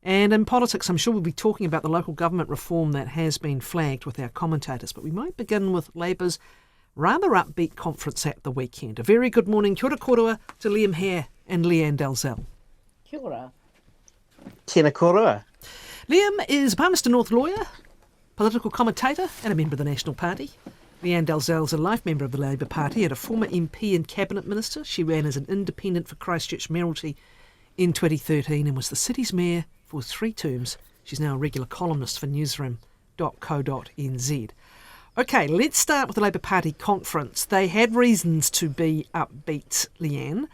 And in politics, I'm sure we'll be talking about the local government reform that has been flagged with our commentators. But we might begin with Labour's rather upbeat conference at the weekend. A very good morning, kia ora kōrua to Liam Hehir and Lianne Dalziel. Kia ora. Tēnā kōrua. Liam is a Palmerston North lawyer, political commentator and a member of the National Party. Lianne Dalziel is a life member of the Labour Party and a former MP and Cabinet Minister. She ran as an independent for Christchurch Mayoralty in 2013 and was the city's mayor for 3 terms. She's now a regular columnist for newsroom.co.nz. OK, let's start with the Labour Party conference. They had reasons to be upbeat, Lianne.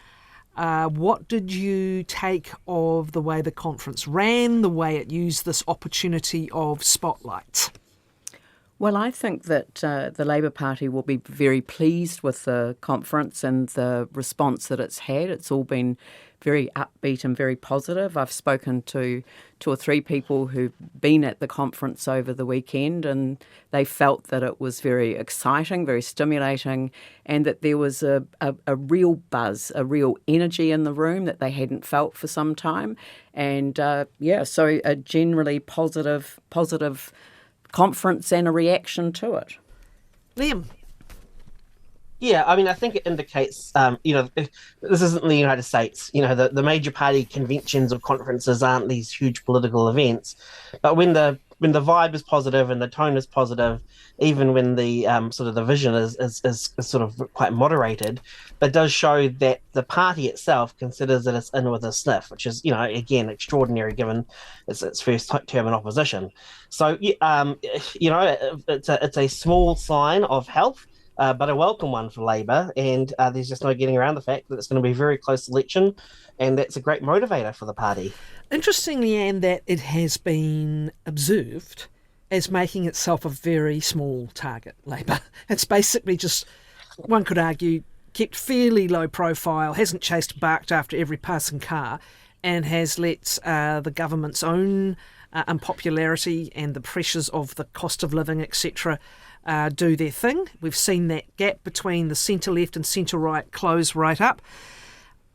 What did you take of the way the conference ran, the way it used this opportunity of spotlight? Well, I think that the Labour Party will be very pleased with the conference and the response that it's had. It's all been very upbeat and very positive. I've spoken to 2 or 3 people who've been at the conference over the weekend, and they felt that it was very exciting, very stimulating, and that there was a real buzz, a real energy in the room that they hadn't felt for some time. And so a generally positive conference and a reaction to it. Liam? Yeah, I mean, I think it indicates, this isn't the United States. The major party conventions or conferences aren't these huge political events. But when the vibe is positive and the tone is positive, even when the sort of the vision is sort of quite moderated, it does show that the party itself considers that it's in with a sniff, which is, again, extraordinary given its first term in opposition. So, it's a small sign of health. But a welcome one for Labour, and there's just no getting around the fact that it's going to be a very close election, and that's a great motivator for the party. Interestingly, Anne, that it has been observed as making itself a very small target, Labour. It's basically just, one could argue, kept fairly low profile, hasn't chased barked after every passing car, and has let the government's own unpopularity and the pressures of the cost of living, etc., do their thing. We've seen that gap between the centre-left and centre-right close right up.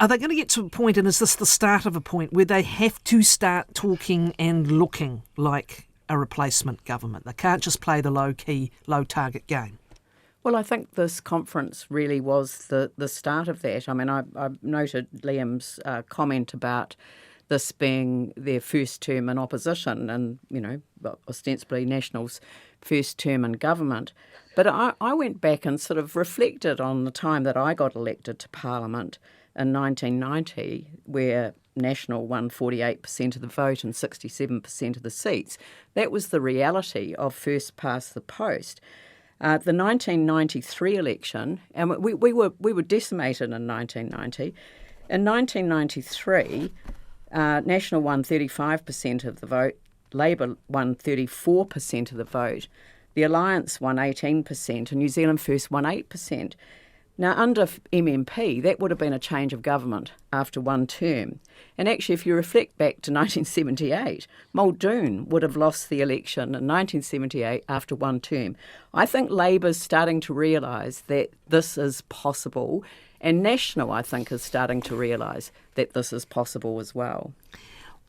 Are they going to get to a point, and is this the start of a point, where they have to start talking and looking like a replacement government? They can't just play the low-key, low-target game. Well, I think this conference really was the start of that. I mean, I noted Liam's comment about this being their first term in opposition and, ostensibly National's first term in government. But I went back and sort of reflected on the time that I got elected to Parliament in 1990, where National won 48% of the vote and 67% of the seats. That was the reality of first past the post. The 1993 election, and we were decimated in 1990. In 1993, National won 35% of the vote, Labour won 34% of the vote, the Alliance won 18%, and New Zealand First won 8%. Now, under MMP, that would have been a change of government after one term. And actually, if you reflect back to 1978, Muldoon would have lost the election in 1978 after one term. I think Labour's starting to realise that this is possible, and National, I think, is starting to realise that this is possible as well.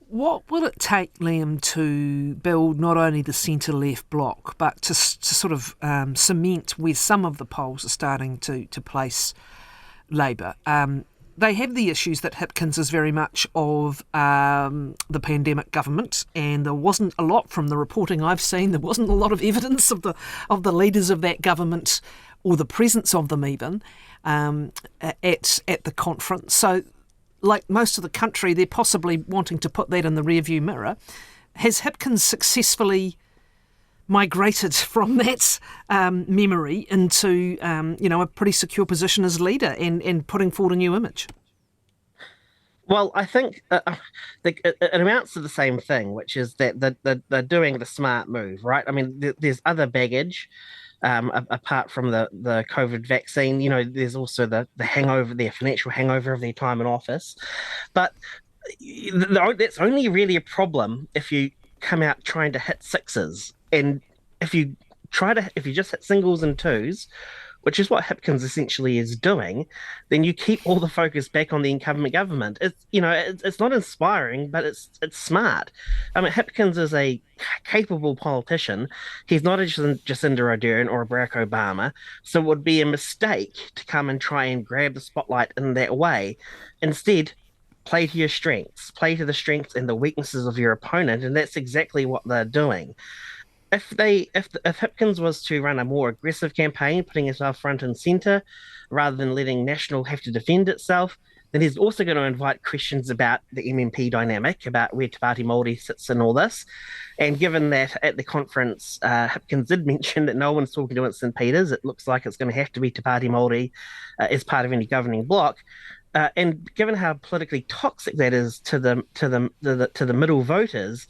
What will it take, Liam, to build not only the centre-left bloc, but to sort of cement where some of the polls are starting to place Labour? They have the issues that Hipkins is very much of the pandemic government, and there wasn't a lot from the reporting I've seen. There wasn't a lot of evidence of the leaders of that government or the presence of them even at the conference. So, like most of the country, they're possibly wanting to put that in the rearview mirror. Has Hipkins successfully migrated from that memory into a pretty secure position as leader and putting forward a new image? Well, I think it amounts to the same thing, which is that they're doing the smart move, right? I mean, there's other baggage apart from the COVID vaccine. There's also the hangover, their financial hangover of their time in office. But that's only really a problem if you come out trying to hit sixes. And if you just hit singles and twos, which is what Hipkins essentially is doing, then you keep all the focus back on the incumbent government. It's not inspiring, but it's smart. I mean, Hipkins is a capable politician. He's not a Jacinda Ardern or a Barack Obama, so it would be a mistake to come and try and grab the spotlight in that way. Instead, play to your strengths, play to the strengths and the weaknesses of your opponent, and that's exactly what they're doing. If Hipkins was to run a more aggressive campaign, putting himself front and centre, rather than letting National have to defend itself, then he's also going to invite questions about the MMP dynamic, about where Te Pāti Māori sits in all this. And given that at the conference, Hipkins did mention that no one's talking to it St Peters, it looks like it's going to have to be Te Pāti Māori as part of any governing bloc. And given how politically toxic that is to the middle voters,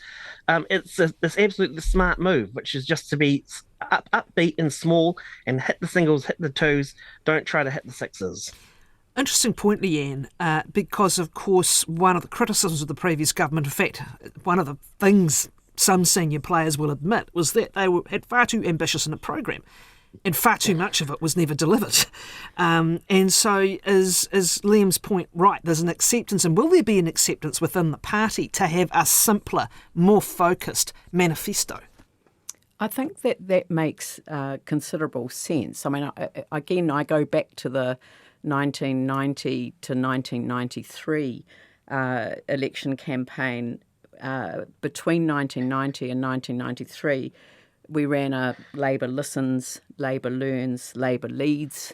it's this absolutely smart move, which is just to be upbeat and small and hit the singles, hit the twos. Don't try to hit the sixes. Interesting point, Lianne, because of course one of the criticisms of the previous government, in fact, one of the things some senior players will admit, was that they had far too ambitious in a program. And far too much of it was never delivered. And so is Liam's point right? There's an acceptance, and will there be an acceptance within the party to have a simpler, more focused manifesto? I think that makes considerable sense. I mean, again, I go back to the 1990 to 1993 election campaign. Between 1990 and 1993, we ran a Labour listens, Labour learns, Labour leads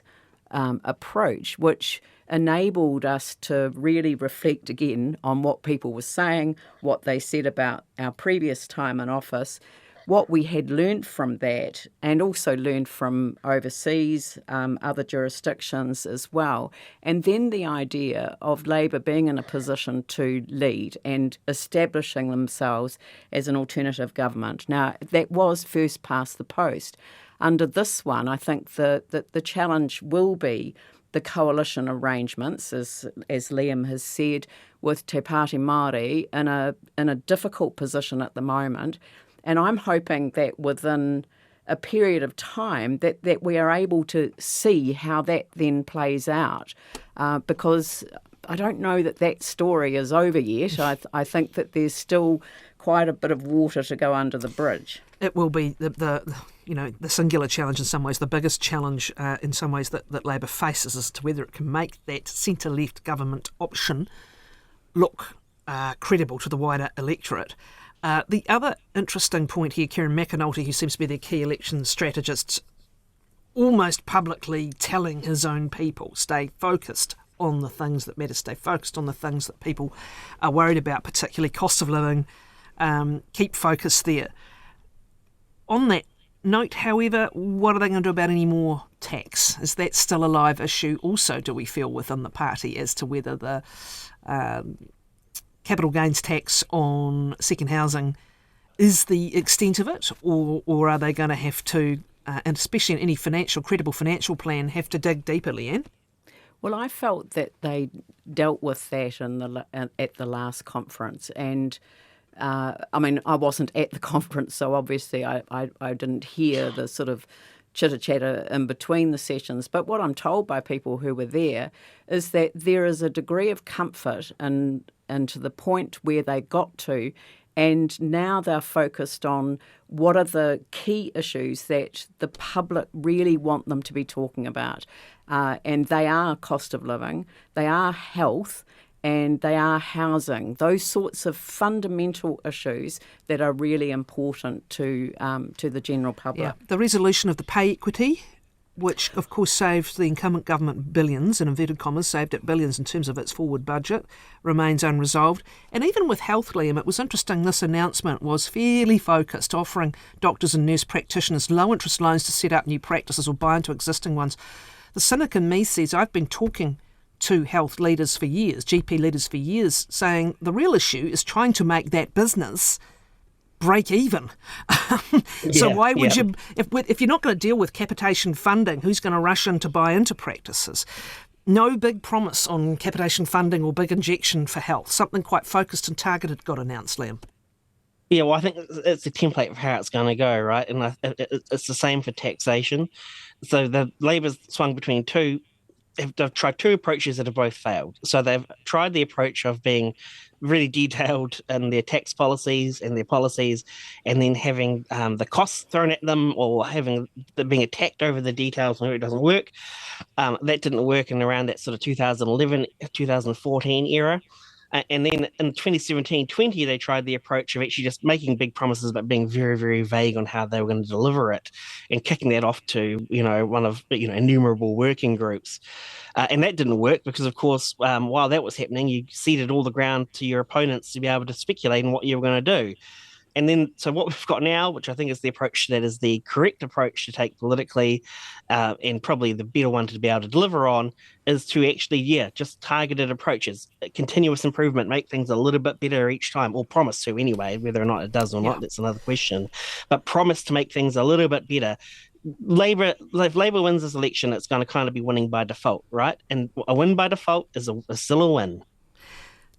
approach, which enabled us to really reflect again on what people were saying, what they said about our previous time in office, what we had learned from that, and also learned from overseas, other jurisdictions as well. And then the idea of Labour being in a position to lead and establishing themselves as an alternative government. Now, that was first past the post. Under this one, I think the challenge will be the coalition arrangements, as Liam has said, with Te Pāti Māori in a difficult position at the moment. And I'm hoping that within a period of time that we are able to see how that then plays out, because I don't know that story is over yet. I think that there's still quite a bit of water to go under the bridge. It will be the singular challenge in some ways, the biggest challenge in some ways that Labour faces as to whether it can make that centre-left government option look credible to the wider electorate. The other interesting point here, Kieran McAnulty, who seems to be their key election strategist, almost publicly telling his own people, stay focused on the things that matter, stay focused on the things that people are worried about, particularly cost of living, keep focus there. On that note, however, what are they going to do about any more tax? Is that still a live issue also, do we feel, within the party as to whether the capital gains tax on second housing is the extent of it, or are they going to have to, and especially in any credible financial plan, have to dig deeper, Lianne? Well, I felt that they dealt with that at the last conference, and I mean, I wasn't at the conference, so obviously I didn't hear the sort of chitter-chatter in between the sessions. But what I'm told by people who were there is that there is a degree of comfort and to the point where they got to, and now they're focused on what are the key issues that the public really want them to be talking about. And they are cost of living, they are health, and they are housing, those sorts of fundamental issues that are really important to the general public. Yeah. The resolution of the pay equity, which of course saved the incumbent government billions, in inverted commas, saved it billions in terms of its forward budget, remains unresolved. And even with health, Liam, it was interesting, this announcement was fairly focused, offering doctors and nurse practitioners low interest loans to set up new practices or buy into existing ones. The cynic in me says, I've been talking to health leaders for years, GP leaders for years, saying the real issue is trying to make that business break even. So why would you, if you're not going to deal with capitation funding, who's going to rush in to buy into practices? No big promise on capitation funding or big injection for health. Something quite focused and targeted got announced, Liam. Yeah, well, I think it's a template of how it's going to go, right? And it's the same for taxation. So the Labor's swung between two. They've tried two approaches that have both failed. So they've tried the approach of being really detailed in their tax policies and their policies, and then having the costs thrown at them, or having them being attacked over the details where it doesn't work. That didn't work in around that sort of 2011, 2014 era. And then in 2017-20, they tried the approach of actually just making big promises but being very, very vague on how they were going to deliver it, and kicking that off to, one of, innumerable working groups. And that didn't work because, of course, while that was happening, you ceded all the ground to your opponents to be able to speculate on what you were going to do. And then, so what we've got now, which I think is the approach that is the correct approach to take politically, and probably the better one to be able to deliver on, is to actually, just targeted approaches, continuous improvement, make things a little bit better each time, or promise to anyway. Whether or not it does or not, that's another question. But promise to make things a little bit better. If Labour wins this election, it's going to kind of be winning by default, right? And a win by default is still a win.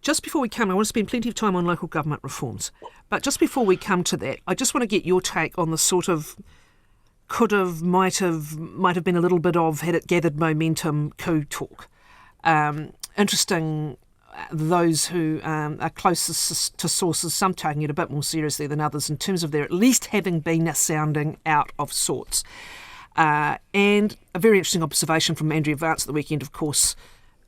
Just before we come, I want to spend plenty of time on local government reforms. But just before we come to that, I just want to get your take on the sort of could have, might have been a little bit of, had it gathered momentum, coup talk. Interesting, those who are closest to sources, some taking it a bit more seriously than others in terms of there at least having been a sounding out of sorts. And a very interesting observation from Andrea Vance at the weekend, of course,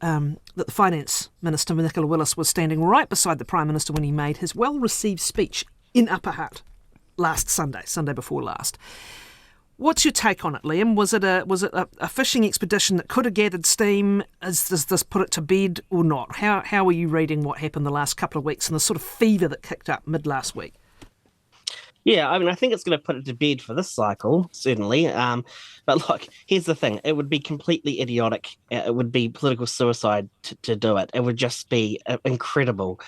that the Finance Minister, Nicola Willis, was standing right beside the Prime Minister when he made his well-received speech in Upper Hutt last Sunday before last. What's your take on it, Liam? Was it a fishing expedition that could have gathered steam? Does this put it to bed or not? How are you reading what happened the last couple of weeks and the sort of fever that kicked up mid last week? Yeah, I mean, I think it's going to put it to bed for this cycle, certainly. But look, here's the thing. It would be completely idiotic. It would be political suicide to do it. It would just be incredible.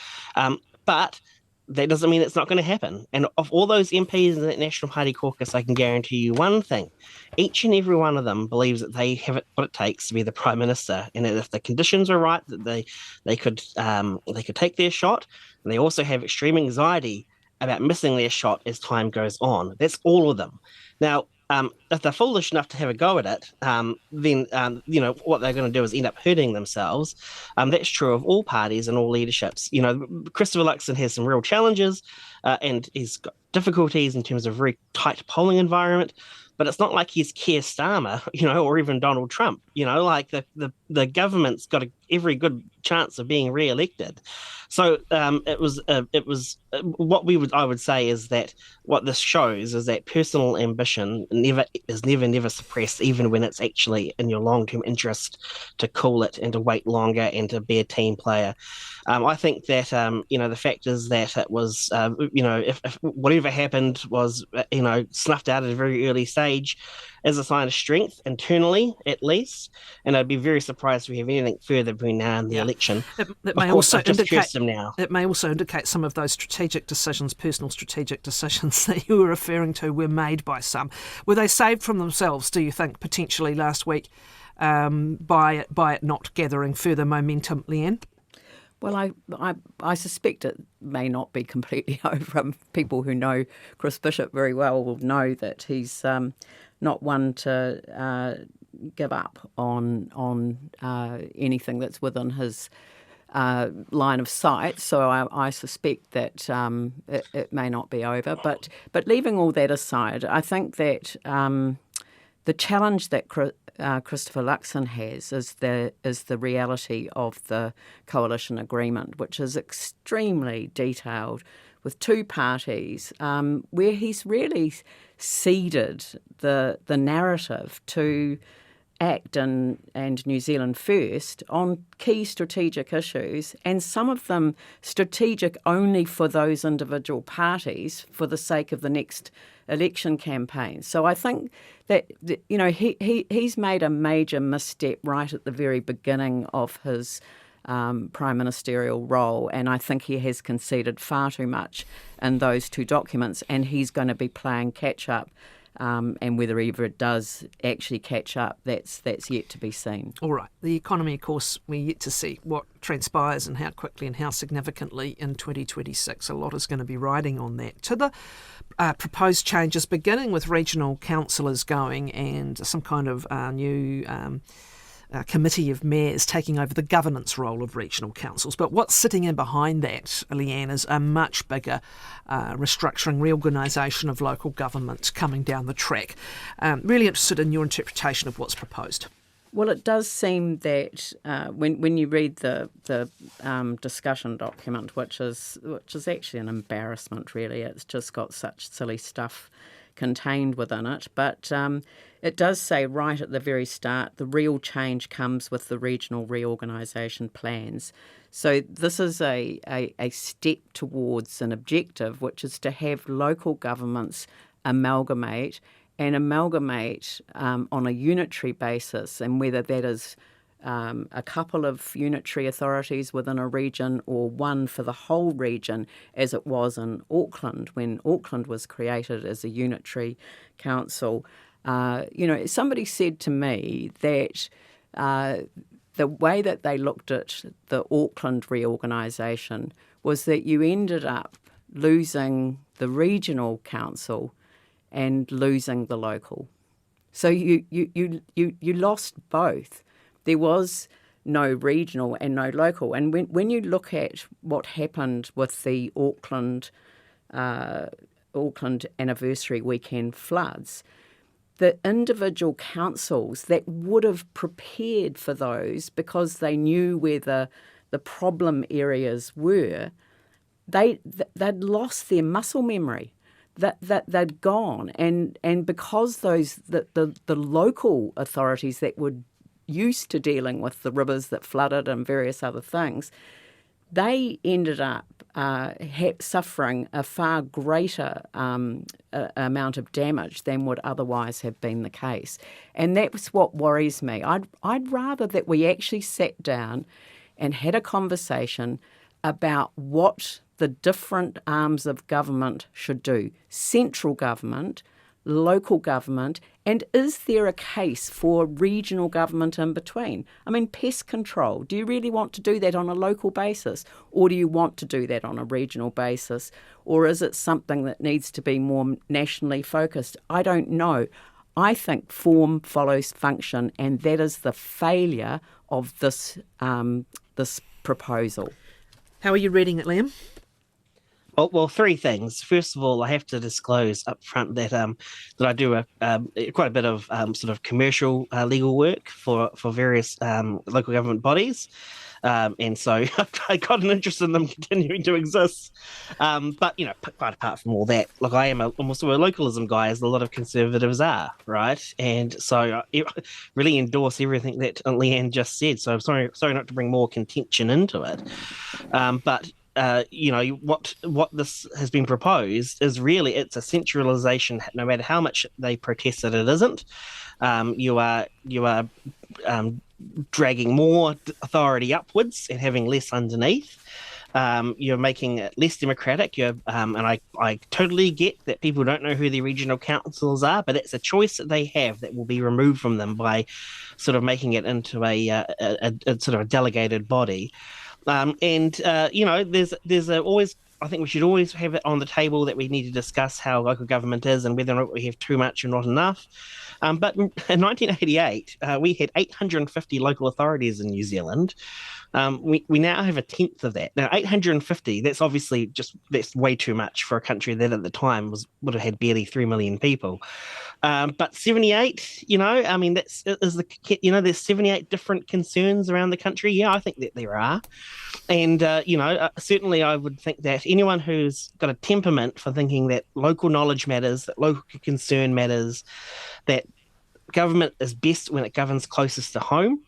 But that doesn't mean it's not going to happen. And of all those MPs in the National Party caucus, I can guarantee you one thing. Each and every one of them believes that they have what it takes to be the Prime Minister. And if the conditions are right, that they could take their shot. And they also have extreme anxiety about missing their shot as time goes on. That's all of them. Now, if they're foolish enough to have a go at it, then what they're going to do is end up hurting themselves. That's true of all parties and all leaderships. Christopher Luxon has some real challenges, and he's got difficulties in terms of very tight polling environment. But it's not like he's Keir Starmer, or even Donald Trump. Like the government's got every good chance of being re-elected. So it was I would say is that what this shows is that personal ambition is never suppressed, even when it's actually in your long-term interest to cool it and to wait longer and to be a team player. I think that the fact is that it was if whatever happened was snuffed out at a very early stage as a sign of strength internally, at least. And I'd be very surprised if we have anything further between now and the election. It may also indicate some of those strategic decisions, personal strategic decisions that you were referring to, were made by some. Were they saved from themselves, do you think, potentially last week, by it not gathering further momentum, Lianne? Well, I suspect it may not be completely over. People who know Chris Bishop very well will know that he's not one to give up on anything that's within his line of sight. So I suspect that it may not be over. But leaving all that aside, I think that the challenge that Christopher Luxon has is the reality of the coalition agreement, which is extremely detailed with two parties, where he's really ceded the narrative to ACT and New Zealand First on key strategic issues, and some of them strategic only for those individual parties for the sake of the next election campaign. So I think that he's made a major misstep right at the very beginning of his prime ministerial role, and I think he has conceded far too much in those two documents, and he's going to be playing catch up and whether ever it does actually catch up, that's yet to be seen. All right. The economy, of course, we're yet to see what transpires and how quickly and how significantly in 2026. A lot is going to be riding on that. To the proposed changes, beginning with regional councillors going and some kind of new committee of mayors taking over the governance role of regional councils. But what's sitting in behind that, Lianne, is a much bigger restructuring, reorganisation of local government coming down the track. Really interested in your interpretation of what's proposed. Well, it does seem that when you read the discussion document, which is actually an embarrassment, really. It's just got such silly stuff contained within it. But it does say right at the very start, the real change comes with the regional reorganisation plans. So this is a step towards an objective, which is to have local governments amalgamate on a unitary basis, and whether that is a couple of unitary authorities within a region or one for the whole region, as it was in Auckland when Auckland was created as a unitary council. Somebody said to me that the way that they looked at the Auckland reorganisation was that you ended up losing the regional council and losing the local. So you lost both. There was no regional and no local. And when you look at what happened with the Auckland anniversary weekend floods, the individual councils that would have prepared for those because they knew where the problem areas were, they'd lost their muscle memory. That they'd gone, and because the local authorities that were used to dealing with the rivers that flooded and various other things, they ended up suffering a far greater amount of damage than would otherwise have been the case. And that's what worries me. I'd rather that we actually sat down and had a conversation about what the different arms of government should do. Central government, local government, and is there a case for regional government in between? I mean, pest control, do you really want to do that on a local basis, or do you want to do that on a regional basis, or is it something that needs to be more nationally focused? I don't know. I think form follows function, and that is the failure of this proposal. How are you reading it, Liam? Well, three things. First of all, I have to disclose up front that I do quite a bit of sort of commercial legal work for various local government bodies, and so I got an interest in them continuing to exist. But quite apart from all that, look, I'm also a localism guy, as a lot of conservatives are, right? And so I really endorse everything that Lianne just said. So I'm sorry not to bring more contention into it, but. What this has been proposed is really, it's a centralisation. No matter how much they protest that it isn't, you are dragging more authority upwards and having less underneath. You're making it less democratic. And I totally get that people don't know who the regional councils are, but it's a choice that they have that will be removed from them by sort of making it into a sort of a delegated body. There's always, I think we should always have it on the table that we need to discuss how local government is and whether or not we have too much or not enough. But in 1988, we had 850 local authorities in New Zealand. We now have a tenth of that. Now, 850, that's way too much for a country that at the time would have had barely 3 million people. But 78, there's 78 different concerns around the country. Yeah, I think that there are. And, certainly I would think that anyone who's got a temperament for thinking that local knowledge matters, that local concern matters, that government is best when it governs closest to home,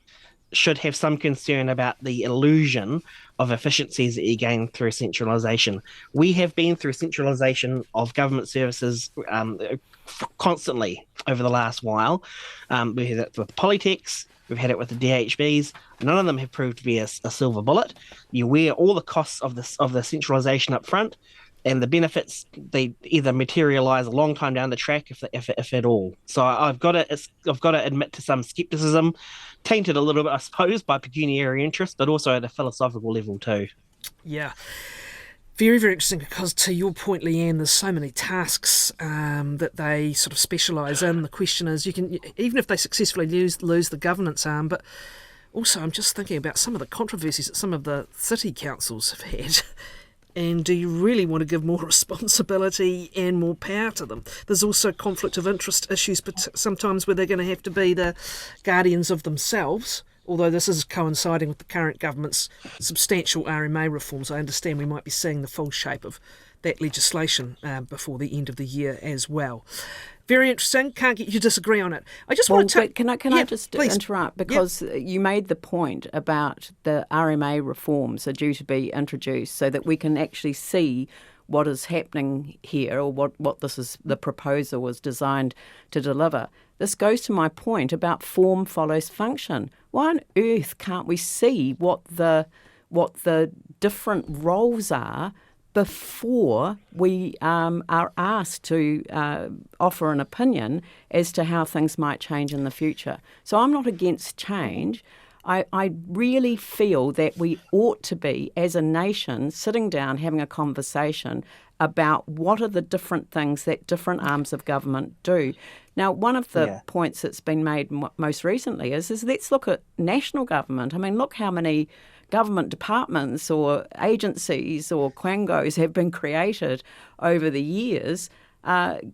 should have some concern about the illusion of efficiencies that you gain through centralisation. We have been through centralisation of government services constantly over the last while. We had it with Polytechs, we've had it with the DHBs. None of them have proved to be a silver bullet. You wear all the costs of the centralisation up front. and the benefits, they either materialise a long time down the track, if at all. So I've got to admit to some scepticism, tainted a little bit, I suppose, by pecuniary interest, but also at a philosophical level too. Yeah. Very, very interesting, because to your point, Lianne, there's so many tasks that they sort of specialise in. The question is, you can, even if they successfully lose the governance arm, but also I'm just thinking about some of the controversies that some of the city councils have had. And do you really want to give more responsibility and more power to them? There's also conflict of interest issues, but sometimes where they're going to have to be the guardians of themselves. Although this is coinciding with the current government's substantial RMA reforms, I understand we might be seeing the full shape of that legislation before the end of the year as well. Very interesting. Can't get you to disagree on it. I just want to take... Can I just please interrupt? Because you made the point about the RMA reforms are due to be introduced so that we can actually see what is happening here, or what the proposal was designed to deliver. This goes to my point about form follows function. Why on earth can't we see what the different roles are before we are asked to offer an opinion as to how things might change in the future? So I'm not against change. I really feel that we ought to be, as a nation, sitting down having a conversation about what are the different things that different arms of government do. Now, one of the points that's been made most recently is let's look at national government. I mean, look how many government departments or agencies or quangos have been created over the years.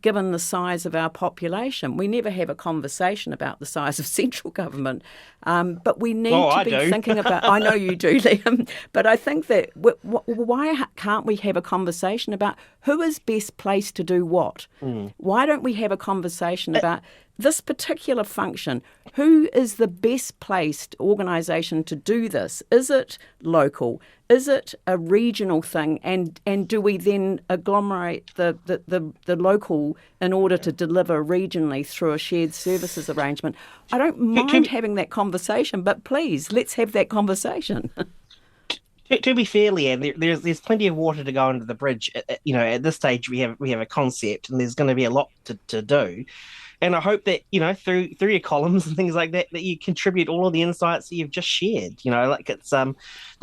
Given the size of our population, we never have a conversation about the size of central government, but we need to be thinking about... I know you do, Liam, but I think that why can't we have a conversation about who is best placed to do what? Why don't we have a conversation about this particular function? Who is the best placed organisation to do this? Is it local? Is it a regional thing? And do we then agglomerate the local in order to deliver regionally through a shared services arrangement? I don't mind having that conversation, but please, let's have that conversation. To be fair, Lianne, there's plenty of water to go under the bridge. At this stage we have a concept, and there's going to be a lot to do. And I hope that, through your columns and things like that, that you contribute all of the insights that you've just shared. It's the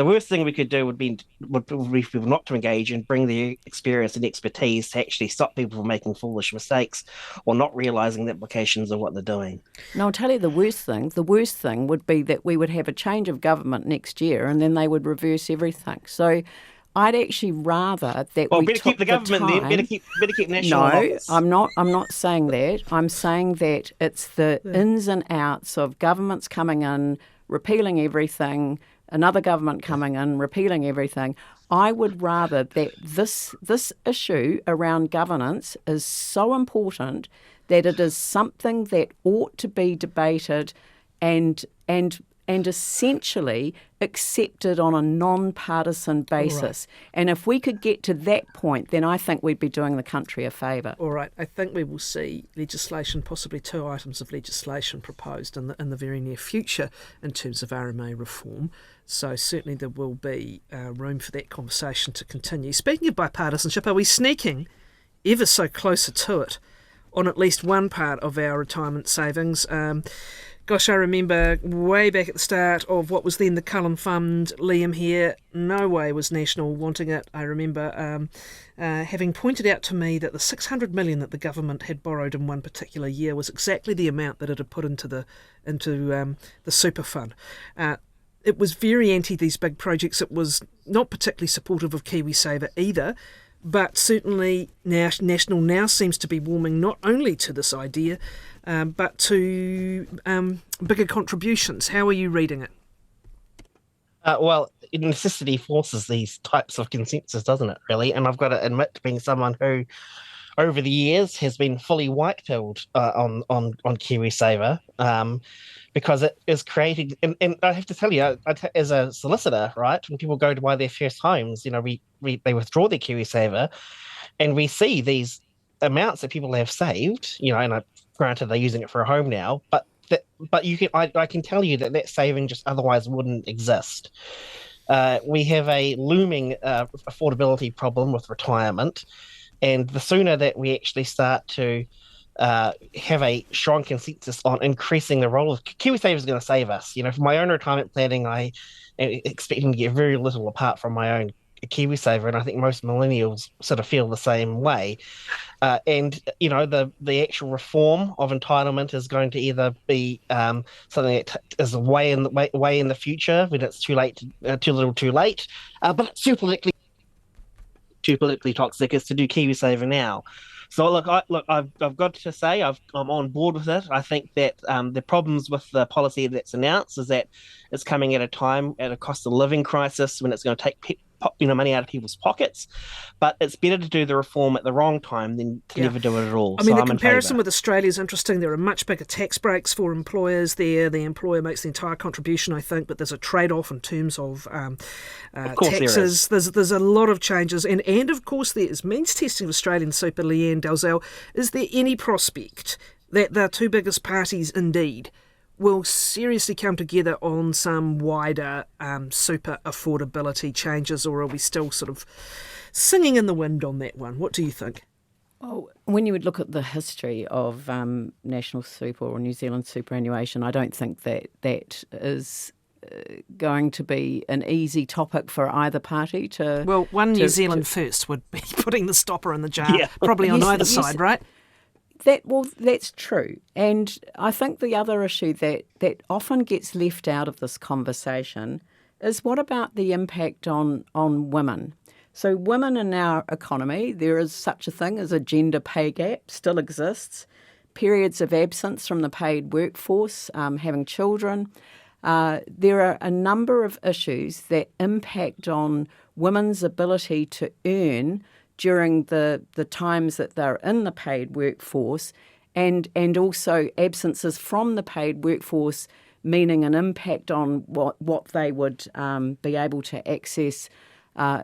worst thing we could do would be for people not to engage and bring their experience and expertise to actually stop people from making foolish mistakes or not realising the implications of what they're doing. No, I'll tell you the worst thing. The worst thing would be that we would have a change of government next year and then they would reverse everything. So I'd actually rather that we better took keep the government time. then. Better keep national No, office. I'm not saying that. I'm saying that it's the ins and outs of governments coming in, repealing everything, another government coming in, repealing everything. I would rather that this issue around governance is so important that it is something that ought to be debated and essentially accepted on a non-partisan basis. Right. And if we could get to that point, then I think we'd be doing the country a favour. All right. I think we will see legislation, possibly 2 items of legislation proposed in the very near future in terms of RMA reform. So certainly there will be room for that conversation to continue. Speaking of bipartisanship, are we sneaking ever so closer to it on at least one part of our retirement savings? Gosh, I remember way back at the start of what was then the Cullen Fund, Liam here, no way was National wanting it. I remember having pointed out to me that the $600 million that the government had borrowed in one particular year was exactly the amount that it had put into the super fund. It was very anti these big projects. It was not particularly supportive of KiwiSaver either. But certainly National now seems to be warming not only to this idea, but to bigger contributions. How are you reading it? Well, necessity forces these types of consensus, doesn't it, really? And I've got to admit, being someone who, over the years, has been fully white-pilled on KiwiSaver, because it is creating, and I have to tell you, as a solicitor, right, when people go to buy their first homes, they withdraw their KiwiSaver, and we see these amounts that people have saved, and granted they're using it for a home now, but I can tell you that saving just otherwise wouldn't exist. we have a looming affordability problem with retirement, and the sooner that we actually start to have a strong consensus on increasing the role of KiwiSaver is going to save us. For my own retirement planning, I am expecting to get very little apart from my own KiwiSaver, and I think most millennials sort of feel the same way. And the actual reform of entitlement is going to either be something that is way in the future when it's too late, too little, too late, but it's too politically toxic is to do KiwiSaver now. So I've got to say I'm on board with it. I think that the problems with the policy that's announced is that it's coming at a time at a cost of living crisis when it's going to take money out of people's pockets. But it's better to do the reform at the wrong time than to never do it at all. I mean, so the I'm comparison with Australia is interesting. There are much bigger tax breaks for employers there. The employer makes the entire contribution, I think, but there's a trade-off in terms of taxes. There's a lot of changes. And of course, there is means testing of Australian super. Lianne, Dalziel, is there any prospect that the two biggest parties indeed will seriously come together on some wider super affordability changes, or are we still sort of singing in the wind on that one? What do you think? Well, when you would look at the history of national super or New Zealand superannuation, I don't think that is going to be an easy topic for either party to... Well, New Zealand first would be putting the stopper in the jar, probably on either side, right? That's true. And I think the other issue that often gets left out of this conversation is what about the impact on women? So women in our economy, there is such a thing as a gender pay gap, still exists. Periods of absence from the paid workforce, having children. There are a number of issues that impact on women's ability to earn during the times that they're in the paid workforce, and also absences from the paid workforce, meaning an impact on what they would be able to access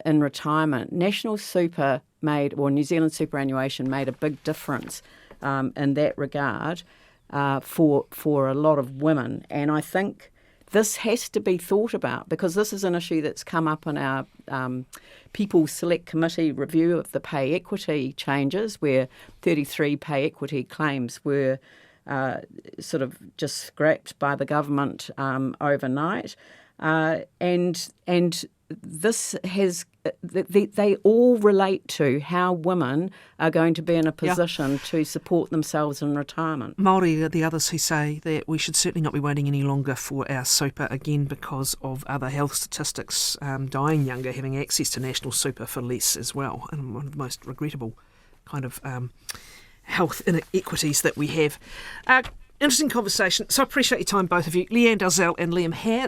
in retirement. National Super New Zealand superannuation made a big difference in that regard for a lot of women, and I think this has to be thought about because this is an issue that's come up in our People's Select Committee review of the pay equity changes, where 33 pay equity claims were sort of just scrapped by the government overnight. And this has they all relate to how women are going to be in a position to support themselves in retirement. Māori are the others who say that we should certainly not be waiting any longer for our super, again because of other health statistics, dying younger, having access to national super for less as well, and one of the most regrettable kind of health inequities that we have. Interesting conversation, so I appreciate your time, both of you. Lianne, Dalziel and Liam Hehir.